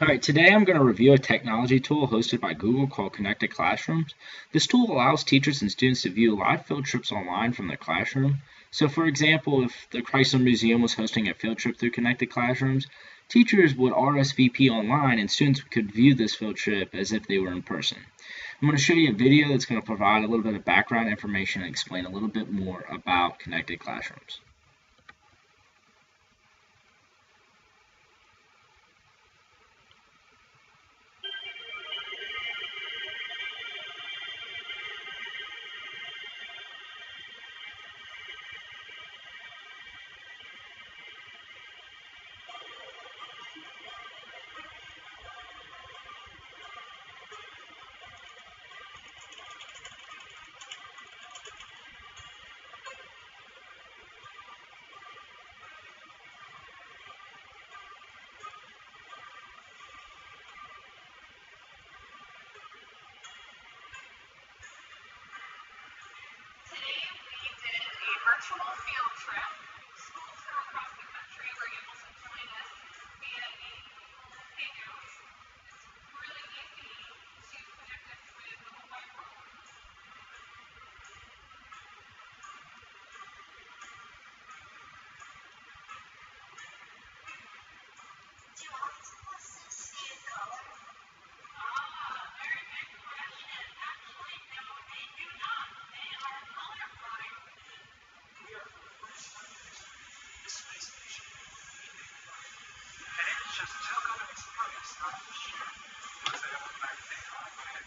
Alright, today I'm going to review a technology tool hosted by Google called Connected Classrooms. This tool allows teachers and students to view live field trips online from their classroom. So for example, if the Chrysler Museum was hosting a field trip through Connected Classrooms, teachers would RSVP online and students could view this field trip as if they were in person. I'm going to show you a video that's going to provide a little bit of background information and explain a little bit more about Connected Classrooms. Today we did a virtual field trip. Schools from across the country were able to join us via a Google Hangouts. It's really easy to connect us with the whole wide world. Do octopuses see color? Very good question. Actually, no, they do not. They are colorblind. We are for the first time in history, the space station will be naked. And it's just too good an experience not to share. Let's say I'm back to go ahead.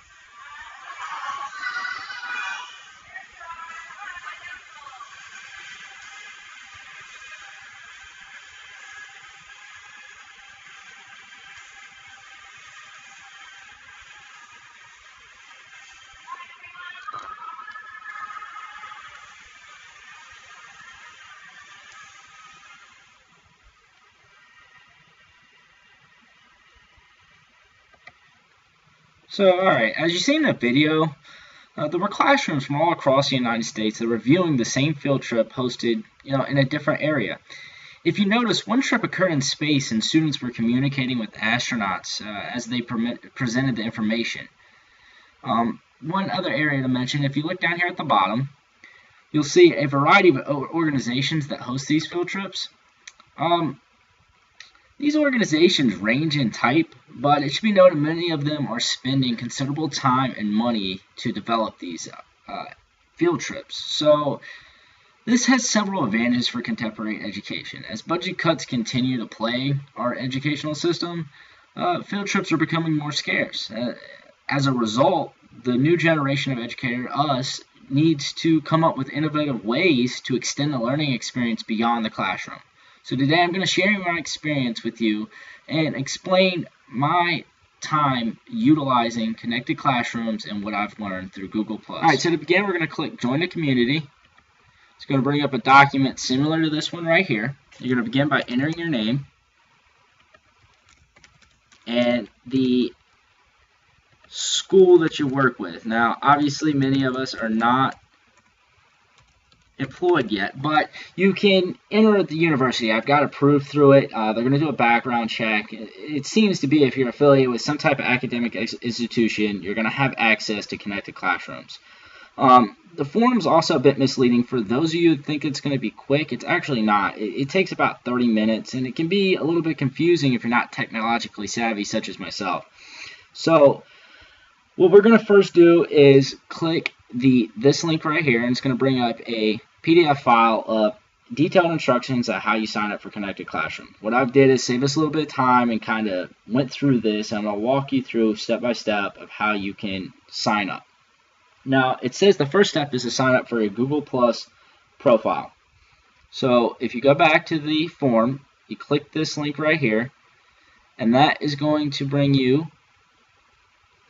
So, alright, as you see in the video, there were classrooms from all across the United States that were viewing the same field trip hosted, in a different area. If you notice, one trip occurred in space and students were communicating with astronauts as they presented the information. One other area to mention, if you look down here at the bottom, you'll see a variety of organizations that host these field trips. These organizations range in type, but it should be noted many of them are spending considerable time and money to develop these field trips. So this has several advantages for contemporary education. As budget cuts continue to plague our educational system, field trips are becoming more scarce. As a result, the new generation of educator, us, needs to come up with innovative ways to extend the learning experience beyond the classroom. So today I'm going to share my experience with you and explain my time utilizing Connected Classrooms and what I've learned through Google+. Alright, so to begin we're going to click Join the Community. It's going to bring up a document similar to this one right here. You're going to begin by entering your name and the school that you work with. Now obviously many of us are not employed yet, but you can enter at the university. I've got approved through it. They're going to do a background check. It seems to be if you're affiliated with some type of academic institution, you're going to have access to Connected Classrooms. The form's also a bit misleading for those of you who think it's going to be quick. It's actually not. It takes about 30 minutes, and it can be a little bit confusing if you're not technologically savvy, such as myself. So what we're going to first do is click this link right here, and it's going to bring up a PDF file of detailed instructions on how you sign up for Connected Classroom. What I've did is save us a little bit of time and kind of went through this, and I'm going to walk you through step by step of how you can sign up. Now, it says the first step is to sign up for a Google Plus profile. So if you go back to the form, you click this link right here, and that is going to bring you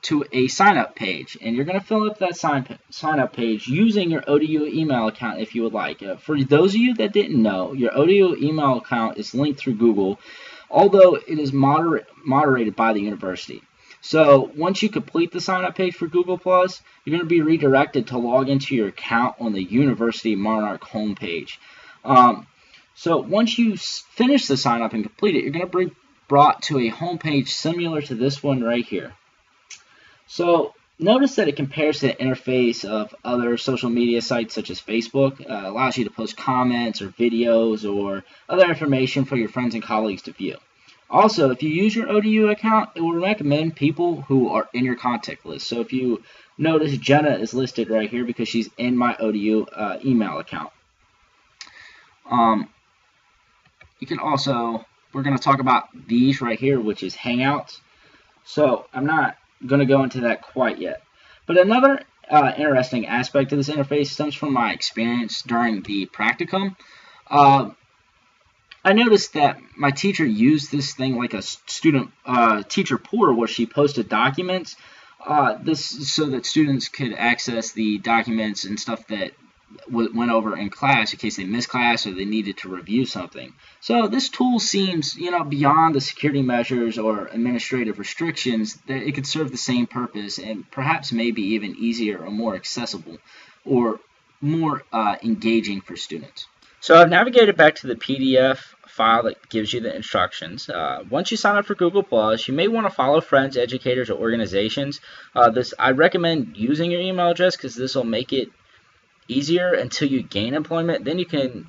to a sign-up page, and you're going to fill up that sign-up page using your ODU email account if you would like. For those of you that didn't know, your ODU email account is linked through Google, although it is moderated by the university. So once you complete the sign-up page for Google+, you're going to be redirected to log into your account on the University Monarch homepage. So once you finish the sign-up and complete it, you're going to brought to a home page similar to this one right here. So notice that it compares to the interface of other social media sites such as Facebook. Allows you to post comments or videos or other information for your friends and colleagues to view. Also, if you use your ODU account, it will recommend people who are in your contact list. So if you notice, Jenna is listed right here because she's in my ODU email account. You can also, we're going to talk about these right here, which is Hangouts. So I'm not going to go into that quite yet. But another interesting aspect of this interface stems from my experience during the practicum. I noticed that my teacher used this thing like a student teacher portal where she posted documents this so that students could access the documents and stuff that went over in class in case they missed class or they needed to review something. So this tool seems, beyond the security measures or administrative restrictions, that it could serve the same purpose and perhaps maybe even easier or more accessible or more engaging for students. So I've navigated back to the PDF file that gives you the instructions. Once you sign up for Google+, you may want to follow friends, educators, or organizations. I recommend using your email address because this will make it easier until you gain employment. Then you can,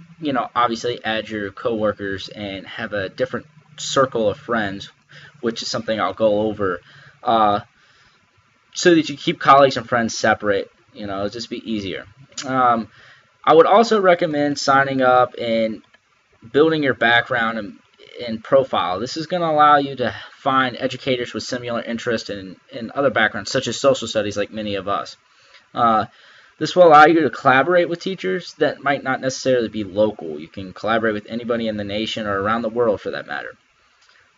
obviously add your coworkers and have a different circle of friends, which is something I'll go over, so that you keep colleagues and friends separate. It'll just be easier. I would also recommend signing up and building your background and profile. This is going to allow you to find educators with similar interests in other backgrounds, such as social studies, like many of us. This will allow you to collaborate with teachers that might not necessarily be local. You can collaborate with anybody in the nation or around the world for that matter.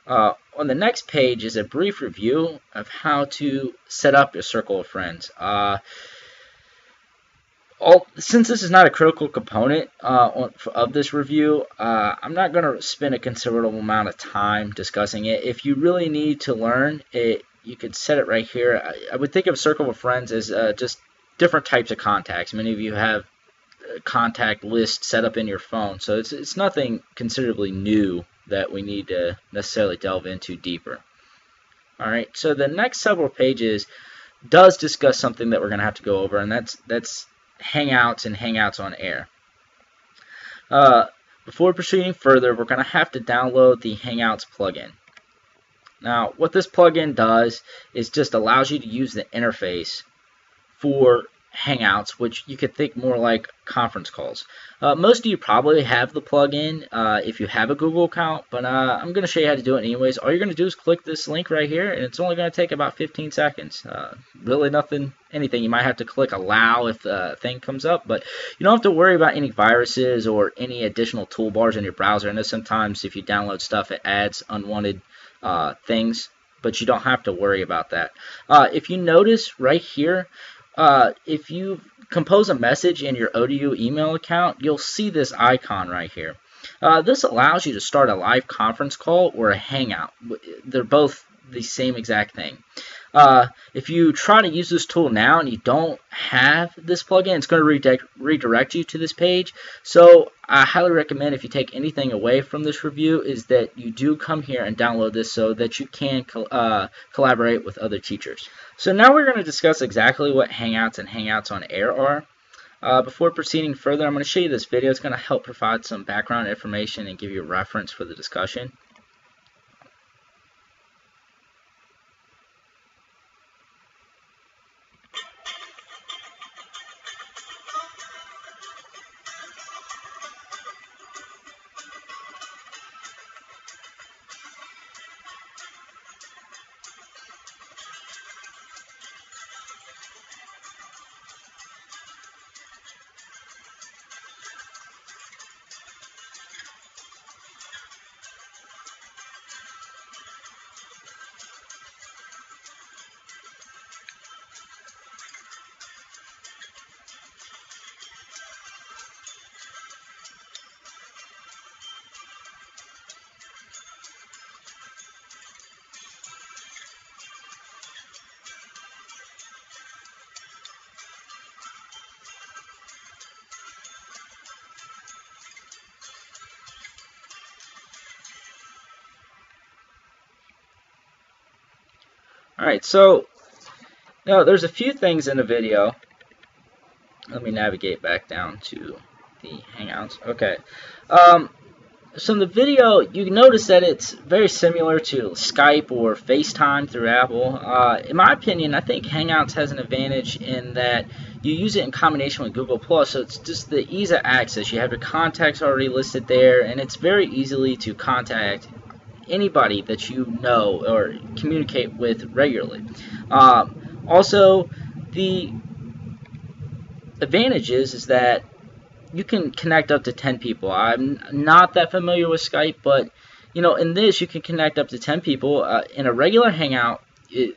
On the next page is a brief review of how to set up your circle of friends. Since this is not a critical component of this review, I'm not going to spend a considerable amount of time discussing it. If you really need to learn it, you could set it right here. I would think of circle of friends as just different types of contacts. Many of you have a contact list set up in your phone, so it's nothing considerably new that we need to necessarily delve into deeper. All right, so the next several pages does discuss something that we're going to have to go over, and that's Hangouts and Hangouts on Air. Before proceeding further, we're going to have to download the Hangouts plugin. Now, what this plugin does is just allows you to use the interface for Hangouts, which you could think more like conference calls. Most of you probably have the plugin if you have a Google account, but I'm going to show you how to do it anyways. All you're going to do is click this link right here, and it's only going to take about 15 seconds. Really anything. You might have to click allow if the thing comes up, but you don't have to worry about any viruses or any additional toolbars in your browser. I know sometimes if you download stuff, it adds unwanted things, but you don't have to worry about that. If you notice right here, if you compose a message in your ODU email account, you'll see this icon right here. This allows you to start a live conference call or a hangout. They're both the same exact thing. If you try to use this tool now and you don't have this plugin, it's going to redirect you to this page. So I highly recommend, if you take anything away from this review, is that you do come here and download this so that you can collaborate with other teachers. So now we're going to discuss exactly what Hangouts and Hangouts on Air are. Before proceeding further, I'm going to show you this video. It's going to help provide some background information and give you a reference for the discussion. Alright, so now there's a few things in the video. Let me navigate back down to the Hangouts. Okay. So in the video, you can notice that it's very similar to Skype or FaceTime through Apple. In my opinion, I think Hangouts has an advantage in that you use it in combination with Google+, so it's just the ease of access. You have your contacts already listed there, and it's very easily to contact anybody that you know or communicate with regularly. Also, the advantage is that you can connect up to 10 people. I'm not that familiar with Skype, but in this you can connect up to 10 people. In a regular Hangout,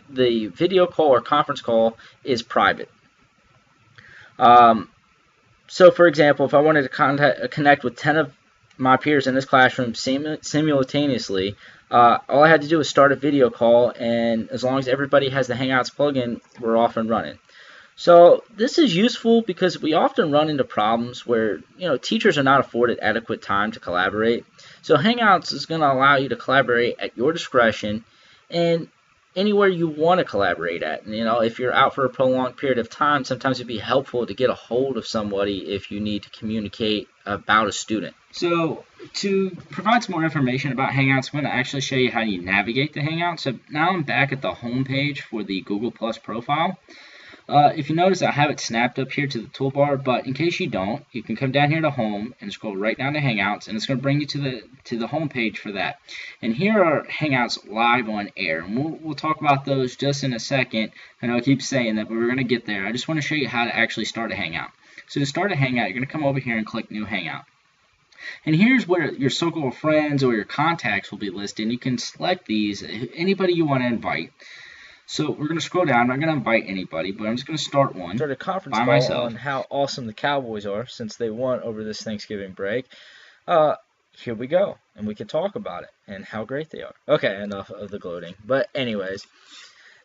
the video call or conference call is private. So for example, if I wanted to connect with 10 of my peers in this classroom simultaneously, all I had to do was start a video call, and as long as everybody has the Hangouts plugin, we're off and running. So this is useful because we often run into problems where teachers are not afforded adequate time to collaborate. So Hangouts is going to allow you to collaborate at your discretion and anywhere you want to collaborate at. And, if you're out for a prolonged period of time, sometimes it'd be helpful to get a hold of somebody if you need to communicate about a student. So to provide some more information about Hangouts, I'm going to actually show you how you navigate the Hangouts. So now I'm back at the home page for the Google Plus profile. If you notice, I have it snapped up here to the toolbar, but in case you don't, you can come down here to Home and scroll right down to Hangouts, and it's going to bring you to the home page for that. And here are Hangouts live on air, and we'll talk about those just in a second. I know I keep saying that, but we're going to get there. I just want to show you how to actually start a Hangout. So to start a Hangout, you're going to come over here and click New Hangout. And here's where your circle of friends or your contacts will be listed, and you can select these, anybody you want to invite. So we're going to scroll down. I'm not going to invite anybody, but I'm just going to start one. Start a conference by call myself on how awesome the Cowboys are since they won over this Thanksgiving break. Here we go, and we can talk about it and how great they are. Okay, enough of the gloating. But anyways,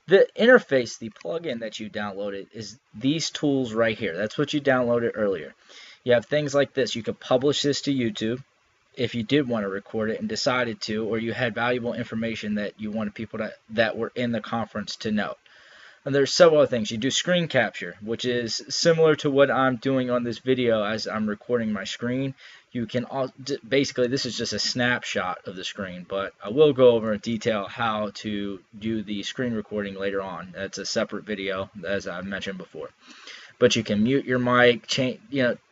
the interface, the plugin that you downloaded is these tools right here. That's what you downloaded earlier. You have things like this. You could publish this to YouTube if you did want to record it and decided to, or you had valuable information that you wanted people that were in the conference to know. And there's several other things. You do screen capture, which is similar to what I'm doing on this video as I'm recording my screen. You can basically, this is just a snapshot of the screen, but I will go over in detail how to do the screen recording later on. That's a separate video, as I mentioned before. But you can mute your mic, change,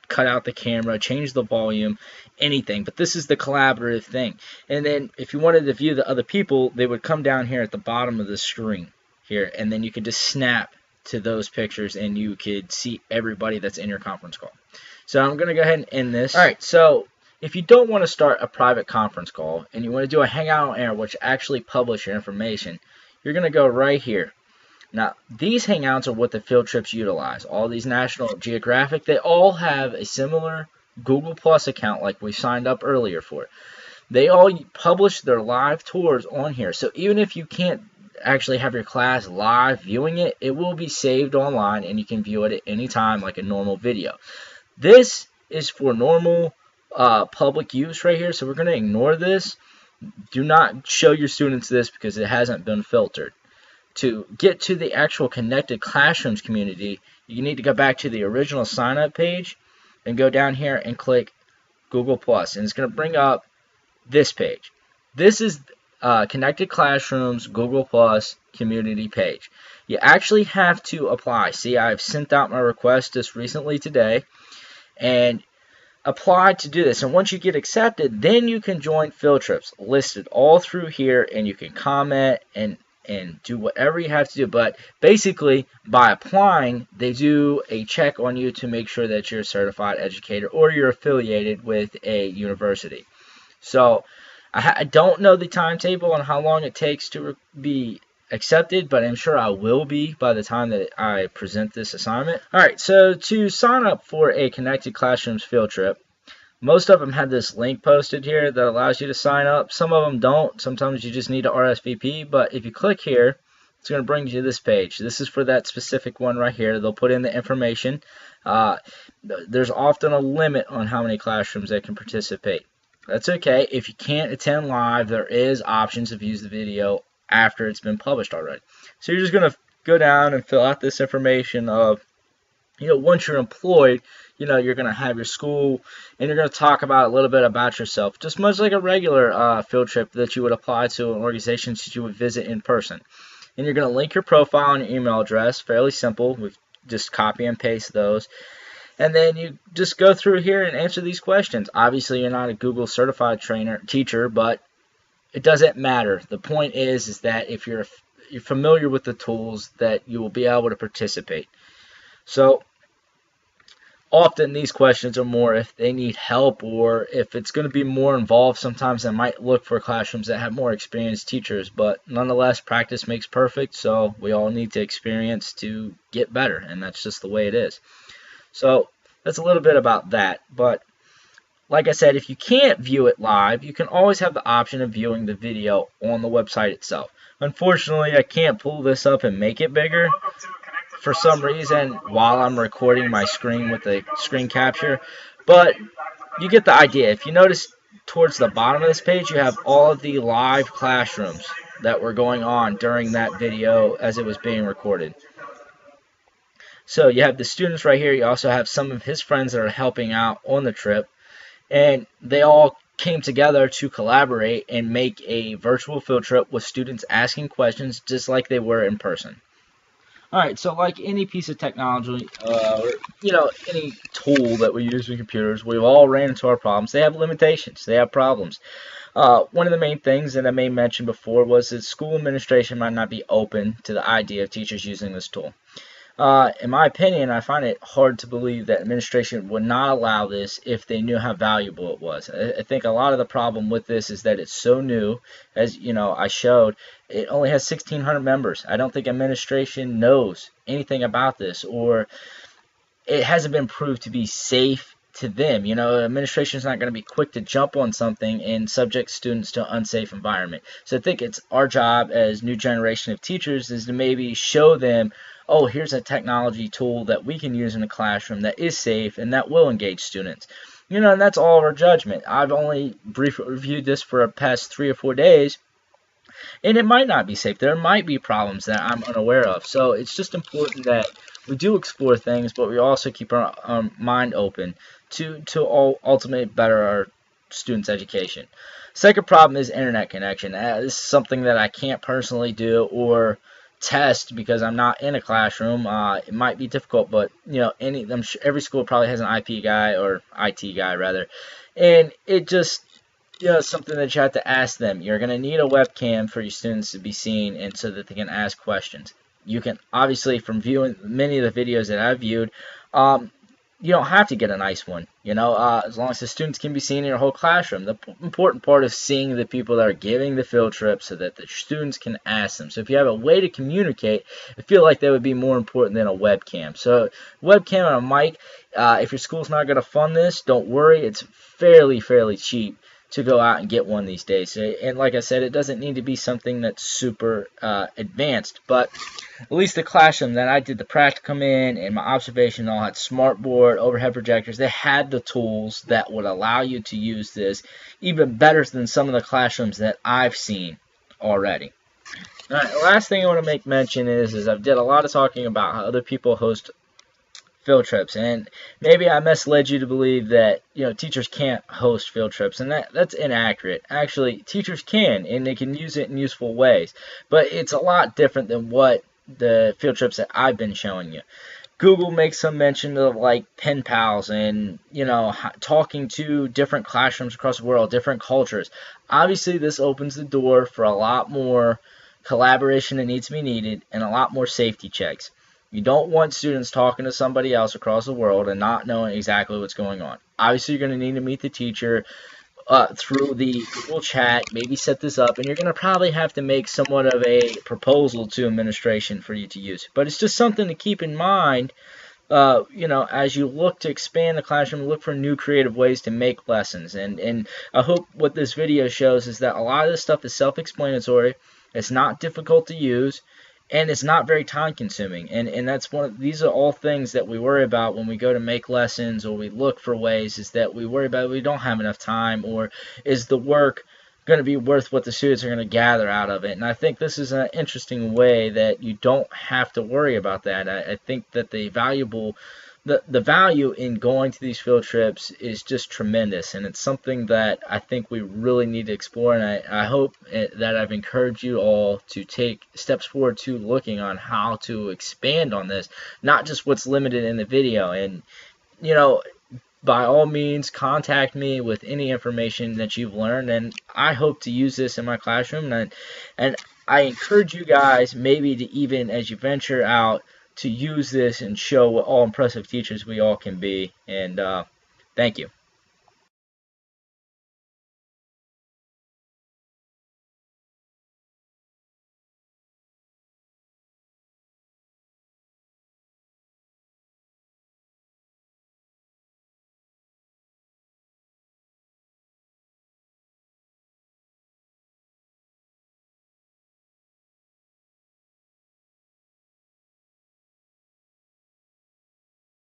cut out the camera, change the volume, anything. But this is the collaborative thing. And then if you wanted to view the other people, they would come down here at the bottom of the screen here, and then you could just snap to those pictures and you could see everybody that's in your conference call. So I'm going to go ahead and end this. All right, so if you don't want to start a private conference call and you want to do a Hangout on Air, which actually publish your information, you're going to go right here. Now, these Hangouts are what the field trips utilize. All these National Geographic, they all have a similar Google Plus account like we signed up earlier for. They all publish their live tours on here. So even if you can't actually have your class live viewing it, it will be saved online and you can view it at any time like a normal video. This is for normal public use right here, so we're going to ignore this. Do not show your students this because it hasn't been filtered. To get to the actual Connected Classrooms community, you need to go back to the original sign-up page and go down here and click Google+, and it's going to bring up this page. This is Connected Classrooms Google+ community page. You actually have to apply. See, I've sent out my request just recently today, and apply to do this. And once you get accepted, then you can join field trips listed all through here, and you can comment and do whatever you have to do. But basically, by applying, they do a check on you to make sure that you're a certified educator or you're affiliated with a university. So I don't know the timetable on how long it takes to be accepted, but I'm sure I will be by the time that I present this assignment. All right, so to sign up for a Connected Classrooms field trip, most of them have this link posted here that allows you to sign up. Some of them don't. Sometimes you just need to RSVP, but if you click here, it's going to bring you to this page. This is for that specific one right here. They'll put in the information. There's often a limit on how many classrooms that can participate. That's okay. If you can't attend live, there is options to view the video after it's been published already. So you're just going to go down and fill out this information of, once you're employed, you're going to have your school, and you're going to talk about a little bit about yourself, just much like a regular field trip that you would apply to an organization that you would visit in person. And you're going to link your profile and your email address, fairly simple. We've just copy and paste those. And then you just go through here and answer these questions. Obviously, you're not a Google certified teacher, but it doesn't matter. The point is that if you're familiar with the tools, that you will be able to participate. So often these questions are more if they need help, or if it's going to be more involved. Sometimes I might look for classrooms that have more experienced teachers, but nonetheless, practice makes perfect, so we all need to experience to get better, and that's just the way it is. So that's a little bit about that. But like I said, if you can't view it live, you can always have the option of viewing the video on the website itself. Unfortunately, I can't pull this up and make it bigger for some reason while I'm recording my screen with the screen capture, but you get the idea. If you notice towards the bottom of this page, you have all of the live classrooms that were going on during that video as it was being recorded. So you have the students right here. You also have some of his friends that are helping out on the trip, and they all came together to collaborate and make a virtual field trip with students asking questions just like they were in person. Alright, so like any piece of technology, or any tool that we use in computers, we've all ran into our problems. They have limitations. They have problems. One of the main things that I may mention before was that school administration might not be open to the idea of teachers using this tool. In my opinion, I find it hard to believe that administration would not allow this if they knew how valuable it was. I think a lot of the problem with this is that it's so new. As I showed, it only has 1,600 members. I don't think administration knows anything about this, or it hasn't been proved to be safe to them. Administration is not going to be quick to jump on something and subject students to an unsafe environment. So I think it's our job as new generation of teachers is to maybe show them, oh, here's a technology tool that we can use in the classroom that is safe and that will engage students. And that's all of our judgment. I've only briefly reviewed this for the past 3 or 4 days, and it might not be safe. There might be problems that I'm unaware of. So it's just important that we do explore things, but we also keep our mind open to ultimately better our students' education. Second problem is internet connection. This is something that I can't personally do or test because I'm not in a classroom. It might be difficult, but every school probably has an IP guy, or IT guy rather, and it just something that you have to ask them. You're going to need a webcam for your students to be seen, and so that they can ask questions. You can obviously, from viewing many of the videos that I've viewed, you don't have to get a nice one, as long as the students can be seen in your whole classroom. The important part is seeing the people that are giving the field trip so that the students can ask them. So if you have a way to communicate, I feel like that would be more important than a webcam. So webcam and a mic, if your school's not going to fund this, don't worry. It's fairly cheap to go out and get one these days. And like I said, it doesn't need to be something that's super advanced, but at least the classroom that I did the practicum in and my observation all had smartboard, overhead projectors. They had the tools that would allow you to use this even better than some of the classrooms that I've seen already. All right, the last thing I want to make mention is I've did a lot of talking about how other people host field trips, and maybe I misled you to believe that teachers can't host field trips, and that's inaccurate. Actually, teachers can, and they can use it in useful ways, but it's a lot different than what the field trips that I've been showing you. Google makes some mention of like pen pals and talking to different classrooms across the world, different cultures. Obviously, this opens the door for a lot more collaboration that needs to be needed and a lot more safety checks. You don't want students talking to somebody else across the world and not knowing exactly what's going on. Obviously, you're going to need to meet the teacher through the Google chat, maybe set this up, and you're going to probably have to make somewhat of a proposal to administration for you to use. But it's just something to keep in mind, as you look to expand the classroom, look for new creative ways to make lessons. And I hope what this video shows is that a lot of this stuff is self-explanatory. It's not difficult to use. And it's not very time consuming, and that's these are all things that we worry about when we go to make lessons or we look for ways, is that we worry about we don't have enough time, or is the work going to be worth what the students are going to gather out of it. And I think this is an interesting way that you don't have to worry about that. I think that the value in going to these field trips is just tremendous, and it's something that I think we really need to explore. And I hope that I've encouraged you all to take steps forward to looking on how to expand on this, not just what's limited in the video. And by all means, contact me with any information that you've learned, and I hope to use this in my classroom. And I encourage you guys, maybe to even as you venture out, to use this and show what all impressive teachers we all can be. And thank you.